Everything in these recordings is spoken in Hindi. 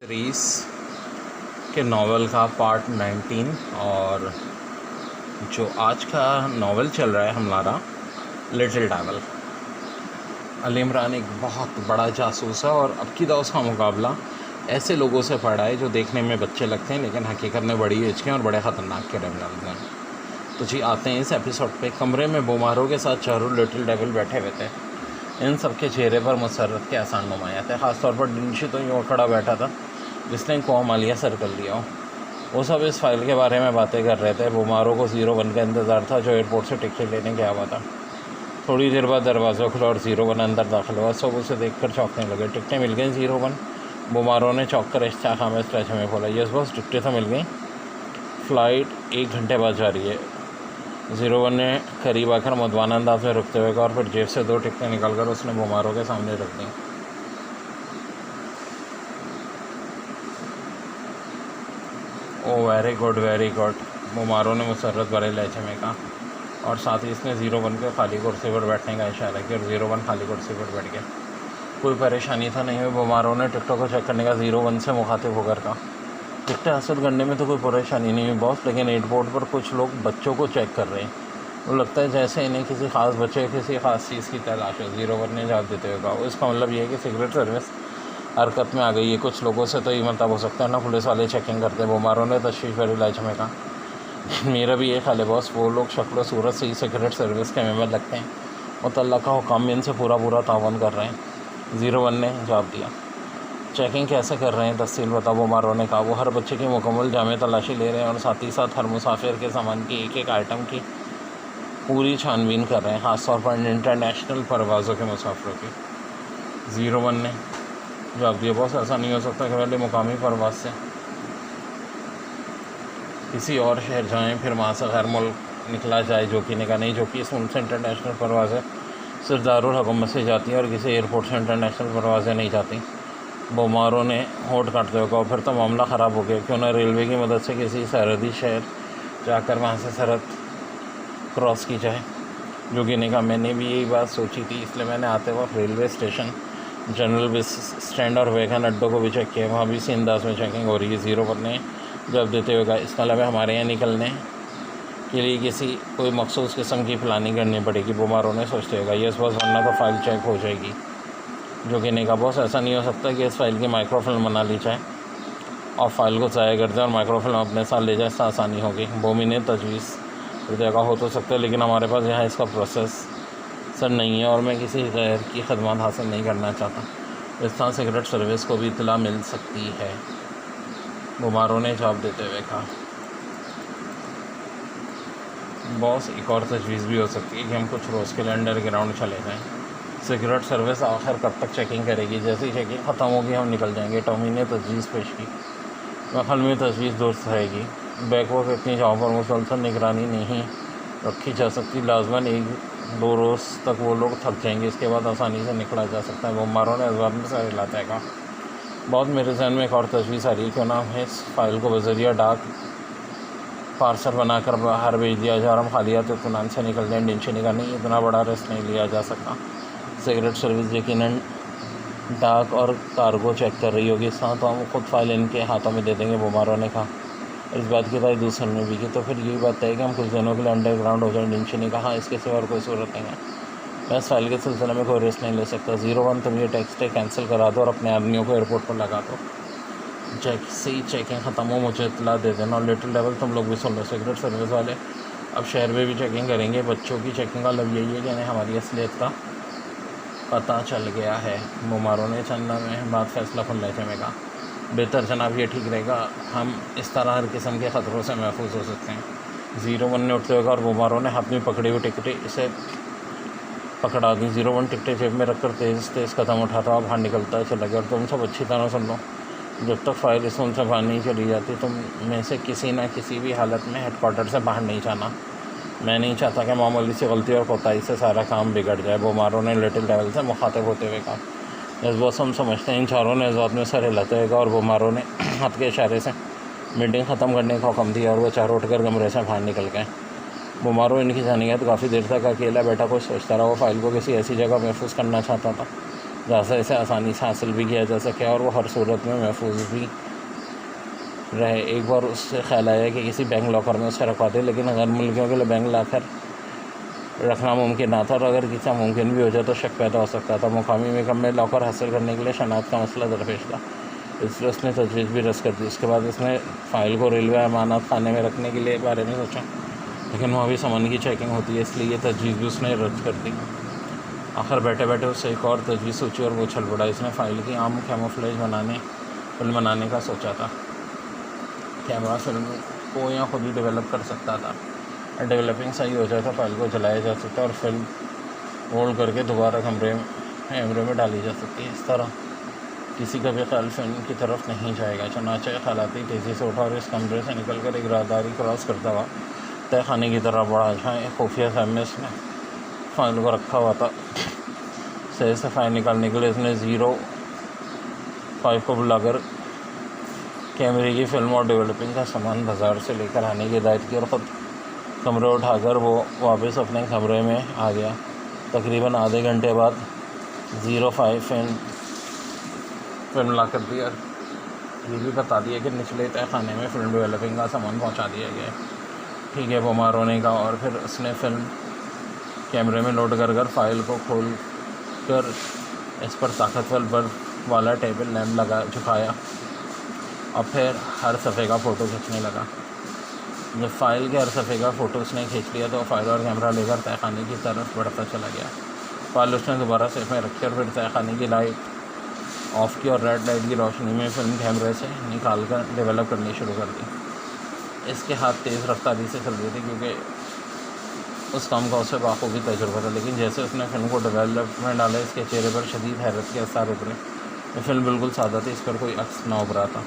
रीस के नावल का पार्ट 19 और जो आज का नावल चल रहा है हमारा लिटिल डेविल। अली इमरान एक बहुत बड़ा जासूस है और अब की दौर का मुकाबला ऐसे लोगों से पड़ा है जो देखने में बच्चे लगते हैं लेकिन हकीकत में बड़ी एज के हैं और बड़े ख़तरनाक क्रिमिनल्स हैं। तो जी आते हैं इस एपिसोड पे। कमरे में बोमारों के साथ चारों लिटिल डेविल बैठे हुए थे। इन सबके चेहरे पर मुसर्रत के आसान नुमाया थे। ख़ासतौर पर डिंशी तो यूँ खड़ा बैठा था जिसने कोमालिया सर कर लिया हो। वो सब इस फाइल के बारे में बातें कर रहे थे। बोमारों को 01 का इंतज़ार था जो एयरपोर्ट से टिकट लेने गया हुआ था। थोड़ी देर बाद दरवाज़ा खुला और 01 अंदर दाखिल हुआ। सब उसे देखकर चौंकने लगे। टिकटें मिल गई 01? बोमारों ने चौंक कर इस्ताखा में स्ट्रेच में बोला। यस बॉस, टिकटें तो मिल गई। फ़्लाइट 1 घंटे बाद जा रही है। 01 ने करीब आकर मदवाना अंदाज में रुकते हुए कहा और फिर जेब से 2 टिकटें निकालकर उसने बोमारों के सामने रख दी। Oh very good very good, बोमारों ने मुसर्रत भरे लहजे में कहा और साथ ही इसने 01 के खाली कुर्सी पर बैठने का इशारा किया और 01 खाली कुर्सी पर बैठ गया। कोई परेशानी तो नहीं हुई? बोमारों ने टिकटों को चेक करने का 01 से मुखातिब होकर कहा। टिकटें हासिल करने में तो कोई परेशानी नहीं हुई बॉस, लेकिन एयरपोर्ट पर कुछ लोग बच्चों को चेक कर रहे हैं। वो लगता है जैसे इन्हें किसी ख़ास बच्चे किसी ख़ास चीज़ की तलाश है। 01 ने जवाब देते हुए कहा। इसका मतलब ये है कि सिक्योरिटी सर्विस हरकत में आ गई है। कुछ लोगों से तो ये मतलब हो सकता है ना पुलिस वाले चेकिंग करते हैं। बोमारों ने तशवीश भरे लहजे में कहा। मेरा भी ये ख्याल है बॉस, वो लोग शक्ल सूरत से ही सिक्योरिटी सर्विस के मेंबर लगते हैं और अल्लाह का हुक्म इनसे पूरा तावन कर रहे हैं। 01 ने जवाब दिया। चेकिंग कैसे कर रहे हैं तफसील बताओ? बोमारों ने कहा। वो हर बच्चे की मुकम्मल जामे तलाशी ले रहे हैं और साथ ही साथ हर मुसाफिर के सामान की एक आइटम की पूरी छानबीन कर रहे हैं, ख़ासतौर पर इंटरनेशनल परवाज़ों के मुसाफिरों की। 01 ने जवाब दिया। बॉस ऐसा नहीं हो सकता कि पहले मुकामी परवाज़ से किसी और शहर जाएं फिर वहाँ से गैर मुल्क निकला जाए, जो कि निकला नहीं, जो कि इस मुल्क से इंटरनेशनल परवाज़ें सिर्फ दारुल हुकूमत से जाती हैं और किसी एयरपोर्ट से इंटरनेशनल परवाज़ें नहीं जाती। बोमारों ने होठ काटते हुए कहा। फिर तो मामला ख़राब हो गया। क्यों ना रेलवे की मदद से किसी सरहदी शहर जाकर वहाँ से सरहद क्रॉस की जाए, जो कि नहीं कहा। मैंने भी यही बात सोची थी, इसलिए मैंने आते वक्त railway station, general bus stand और वैगन अड्डों को भी चेक किया। वहाँ भी इसी अंदाज में चेकिंग हो रही है। 01 ने जवाब देते हुए कहा। इसका मतलब हमारे यहाँ निकलने के लिए कोई मखसूस किस्म की प्लानिंग करनी पड़ेगी। बोमारों ने सोचते हुए कहा। यस बॉस, वरना तो फ़ाइल चेक हो जाएगी, जो कि नहीं कहा। बॉस ऐसा नहीं हो सकता कि इस फाइल की माइक्रोफिल्म बना ली जाए और फाइल को ज़ाया कर दें और माइक्रोफिल्म अपने साथ ले जाए, इससे आसानी होगी। बोमी ने तजवीज़ जगह हो तो सकता है, लेकिन हमारे पास यहाँ इसका प्रोसेस सर नहीं है और मैं किसी गैर की खदमात हासिल नहीं करना चाहता। इस तरह सिगरेट सर्विस को भी इतला मिल सकती है, बोमारों ने जवाब देते हुए कहा। बॉस एक और तजवीज़ भी हो सकती है कि हम कुछ रोज़ के लिए अंडरग्राउंड चले जाएँ। सिगरेट सर्विस आखिर कब तक चेकिंग करेगी? जैसे ही चेकिंग ख़त्म होगी हम निकल जाएंगे। टॉमी ने तजवीज़ पेश की। मखल में तजवीज़ दुरुस्त रहेगी। बैकवर्क इतनी जगहों पर मुसलसल निगरानी नहीं रखी जा सकती। लाजमन 1-2 रोज़ तक वो लोग थक जाएंगे, इसके बाद आसानी से निकला जा सकता है। बोमारों ने इस बात में सर हिलाते कहा। बहुत मेरे जहन में एक और तजवीज़ आ रही है। क्यों ना हमें इस फाइल को बज़रिया डाक पार्सल बनाकर बाहर भेज दिया जाए और हम खालियात इत्मीनान से निकल जाएँ। डिंशनी का नहीं, इतना बड़ा रिस्क नहीं लिया जा सकता। सिगरेट सर्विस यकीनन डाक और कार्गो चेक कर रही होगी, इस तरह तो हम खुद फाइल इनके हाथों में दे देंगे। बोमारों ने कहा। इस बात की तारीफ दूसरे ने भी की। तो फिर यही बात है कि हम कुछ दिनों के लिए अंडरग्राउंड हो जाए। डिंशी ने कहा। इसके सिवा और कोई सूरत नहीं है। मैं इस फाइल के सिलसिले में कोई रिस्क नहीं ले सकता। 01 तुम ये टेक्स्ट कैंसिल करा दो और अपने आदमियों को एयरपोर्ट पर लगा दो। जैसे ही चेकिंग ख़त्म हो मुझे इतला दे देना। और लिटिल डेविल तुम लोग भी सुन लो, सिगरेट सर्विस वाले अब शहर में भी चेकिंग करेंगे। बच्चों की चेकिंग का मतलब यही है कि इन्हें हमारी असलियत का पता चल गया है। बोमारों ने चंदा में बात फैसला खुल लहजे में कहा। बेहतर जनाब, ये ठीक रहेगा। हम इस तरह हर किस्म के ख़तरों से महफूज हो सकते हैं। 01 ने उठते हुए कहा और बोमारों ने हाथ में पकड़ी हुई टिकटें इसे पकड़ा दी। 01 टिकटें जेब में रखकर तेज़ कदम उठाता और बाहर निकलता चला गया। और तुम सब अच्छी तरह सुन लो, जब तक फाइल इस मुल्क से बाहर नहीं चली जाती तुम में से किसी न किसी भी हालत में हेडक्वार्टर से बाहर नहीं जाना। मैं नहीं चाहता कि मामूली सी गलती और कोताही से सारा काम बिगड़ जाए। बोमारों ने लिटिल डेविल से मुखातिब होते हुए कहा। इस बॉस हम समझते हैं। इन चारों ने इस बात में सर हिलाते हुए कहा और बोमारों ने हाथ के इशारे से मीटिंग ख़त्म करने का हुक्म दिया और वह चारों उठकर कमरे से बाहर निकल गए। बोमारों इनकी जानियत काफ़ी देर तक अकेला बैठा कुछ सोचता रहा। वो फाइल को किसी ऐसी जगह महफूज करना चाहता था जहाँ से इसे आसानी से हासिल भी किया जा सके और वो हर सूरत में महफूज भी रहे। एक बार उससे ख्याल आया कि किसी बैंक लॉकर में उसे रखवा दे, लेकिन गैर मुल्कियों के लिए बैंक लाकर रखना मुमकिन ना था, और अगर किसी मुमकिन भी हो जाए तो शक पैदा हो सकता था। मुकामी महकमे में लॉकर हासिल करने के लिए शनाख्त का मसला दरपेश था, इसलिए उसने तजवीज़ भी रद्द कर दी। उसके बाद उसने फ़ाइल को रेलवे अमानत खाने में रखने के लिए बारे में सोचा, लेकिन वहाँ भी सामान की चेकिंग होती है, इसलिए ये तजवीज़ भी उसने रद्द कर दी। आखिर बैठे बैठे उससे एक और तजवीज़ सोची और वो चल पड़ा। इसने फ़ाइल की आम कैमोफ्लेज फिल्म बनाने का सोचा था। कैमरा फिल्म को या खुद ही डेवलप कर सकता था, और डेवलपिंग सही हो जाए तो फाइल को जलाया जा सकता है और फिल्म होल्ड करके दोबारा कैमरे में डाली जा सकती है। इस तरह किसी का भी ख्याल फिल्म की तरफ नहीं जाएगा। चुनाचे ख्यालाती तेज़ी से उठा और इस कमरे से निकलकर एक राहदारी क्रॉस करता हुआ तय खाने की तरफ बढ़ा, जहाँ एक खुफिया फैम में इसने फाइल को रखा हुआ था। सही से फाइल निकालने के लिए इसने 05 को बुलाकर कैमरे की फिल्म और डेवलपिंग का सामान बाज़ार से लेकर आने की हिदायत की और ख़ुद कमरे उठाकर वो वापस अपने कमरे में आ गया। तकरीबन आधे घंटे बाद 05 फिल्म ला कर दी और ये भी बता दिया कि निचले तय खाने में फिल्म डेवलपिंग का सामान पहुंचा दिया गया। ठीक है, बीमार होने का। और फिर उसने फिल्म कैमरे में लोड कर फाइल को खोल कर इस पर ताकतवर बल्ब वाला टेबल लैंप लगा झुकाया और फिर हर सफ़े का फ़ोटो खींचने लगा। जब फ़ाइल के हर सफ़े का फ़ोटो उसने खींच लिया तो फ़ाइल और कैमरा लेकर तहखाने की तरफ बढ़ता चला गया। फ़ाइल उसने दोबारा सेफ में रखी और फिर तहखाने की लाइट ऑफ़ की और रेड लाइट की रोशनी में फिल्म कैमरे से निकाल कर डेवलप करनी शुरू कर दी। इसके हाथ तेज़ रफ्तारी से चल रही थी क्योंकि उस काम का उसे बाखूबी तजुर्बा था, लेकिन जैसे उसने फिल्म को डेवलप में डाला इसके चेहरे पर शदीद हैरत के आसार उभरे। ये फिल्म बिल्कुल सादा थी, इस पर कोई अक्स ना उभरा था।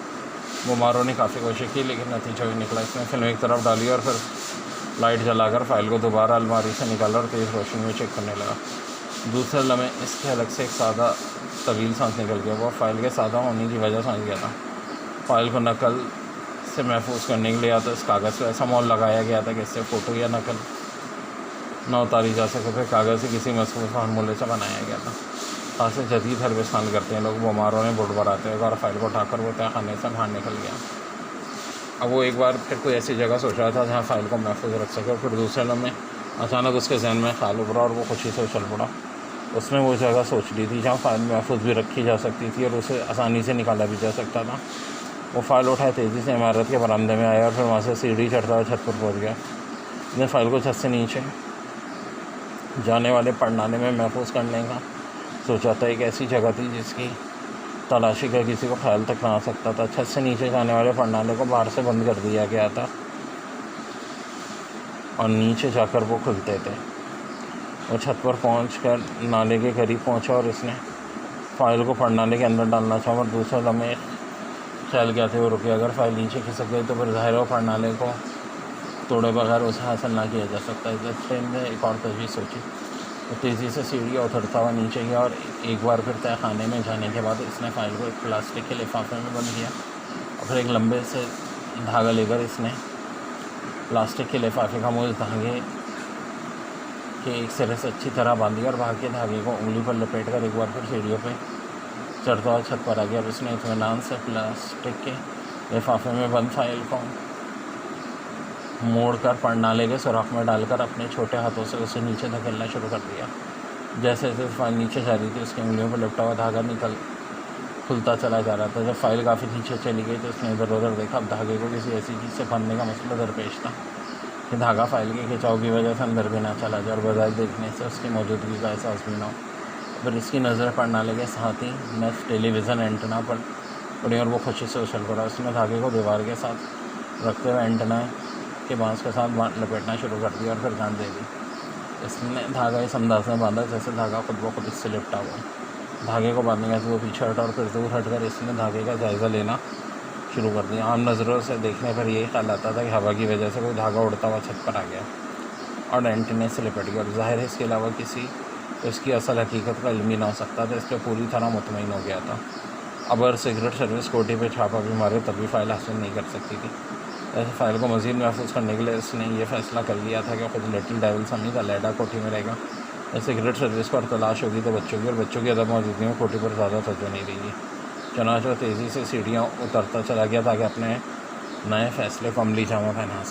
बुमारों ने काफ़ी कोशिश की लेकिन नतीजा भी निकला। इसने फिल्म एक तरफ डाली और फिर लाइट जलाकर फ़ाइल को दोबारा अलमारी से निकाला और तेज़ रोशनी में चेक करने लगा। दूसरे लम्हे इसके हलक से एक सादा तवील सांस निकल गया। वो फ़ाइल के सादा होने की वजह समझ गया था। फ़ाइल को नकल से महफूज करने के लिए या तो इस कागज़ पर ऐसा मोल लगाया गया था कि इससे फ़ोटो या नकल न उतारी जा सके, फिर कागज़ से किसी मखसूस फार्मूले से बनाया गया था। खास जदीद हरबे इस्तेमाल करते हैं लोग। बीमारों ने बुट बराते हैं और फाइल को उठाकर वो तय खाने से बाहर निकल गया। अब वो एक बार फिर कोई ऐसी जगह सोच रहा था जहाँ फ़ाइल को महफूज रख सके, और फिर दूसरे लम्हे अचानक उसके जहन में ख्याल उभरा और वो खुशी से उछल पड़ा। उसने वो जगह सोच ली थी जहाँ फ़ाइल महफूज भी रखी जा सकती थी और उसे आसानी से निकाला भी जा सकता था। वो फ़ाइल उठाए तेज़ी से इमारत के बरामदे में आया और फिर वहाँ से सीढ़ी चढ़ता हुआ छत पर पहुँच गया। उसने फ़ाइल को छत से नीचे जाने वाले पड़नाले में महफूज करने का सोचा था। एक ऐसी जगह थी जिसकी तलाशी का किसी को ख्याल तक ना आ सकता था। छत से नीचे जाने वाले पड़नाले को बाहर से बंद कर दिया गया था और नीचे जाकर वो खुलते थे। वो छत पर पहुंचकर नाले के करीब पहुंचा और इसने फ़ाइल को पड़नाले के अंदर डालना चाहा, और दूसरे लम्हे ख्याल क्या थे वो रुके। अगर फ़ाइल नीचे खिसक गई तो फिर ज़ाहिर हो पड़नाले को तोड़े बगैर उसे हासिल ना किया जा सकता। इसलिए ने एक और तजवीज़ सोची। तो तेज़ी से सीढ़ियाँ उतरता हुआ नीचे गया और एक बार फिर तय खाने में जाने के बाद इसने फ़ाइल को एक प्लास्टिक के लिफाफे में बंद किया और फिर एक लंबे से धागा लेकर इसने प्लास्टिक के लिफाफे का मुँह इस धागे के एक सिरे से अच्छी तरह बांध दिया और बाकी धागे को उंगली पर लपेट कर एक बार फिर सीढ़ियों पर चढ़ता हुआ छत पर आ गया। और उसने इत्मीनान से प्लास्टिक के लिफाफे में बंद फाइल को मोड़कर पड़नाले के सुराख में डालकर अपने छोटे हाथों से उसे नीचे धकेलना शुरू कर दिया। जैसे जैसे फाइल नीचे जा रही थी उसकी उंगलियों पर लिपटा हुआ धागा खुलता चला जा रहा था। जब फाइल काफ़ी नीचे चली गई तो उसने इधर उधर देखा। अब धागे को किसी ऐसी चीज़ से बांधने का मसला दरपेश था कि धागा फाइल के खिंचाव की वजह से अंदर भी ना चला जाए और बजाय देखने से उसकी मौजूदगी का एहसास भी ना हो। फिर इसकी नज़र पड़नाले के साथ ही नेक्स्ट टेलीविज़न एंटेना पर पड़ी और वो खुशी से उछल पड़ा। उसने धागे को दीवार के साथ रखते हुए एंटेना के बांस के साथ लपेटना शुरू कर दिया और फिर गांठ दे दी। इसने धागा इस अंदाज में बांधा जैसे धागा खुद ब खुद इससे लिपटा हुआ। धागे को बांधने के बाद वो पीछे हटा और फिर दूर हटकर इसने धागे का जायज़ा लेना शुरू कर दिया। आम नज़रों से देखने पर यही ख्याल आता था कि हवा की वजह से कोई धागा उड़ता हुआ छत पर आ गया और एंटीने से लिपट गया। और ज़ाहिर है इसके अलावा किसी तो इसकी असल हकीकत का इल्म ही ना हो सकता था, इसलिए पूरी तरह मुतमईन हो गया था। अब अगर सिगरेट सर्विस कोठी पर छापा भी मारे तब भी फ़ाइल हासिल नहीं कर सकती थी। ऐसे फ़ाइल को मज़ीद महफूज करने के लिए इसने ये फ़ैसला कर लिया था कि खुद लिटिल डेविल समीत अलैदा कोठी में रहेगा सिगरेट सर्विस पर तलाश होगी तो बच्चों की, और बच्चों की अदब मौजूदगी में कोठी पर ज़्यादा तवज्जो नहीं देगी। चुनाच वो तेज़ी से सीढ़ियाँ उतरता चला गया ताकि अपने नए फैसले को अमली जामा पहना सके।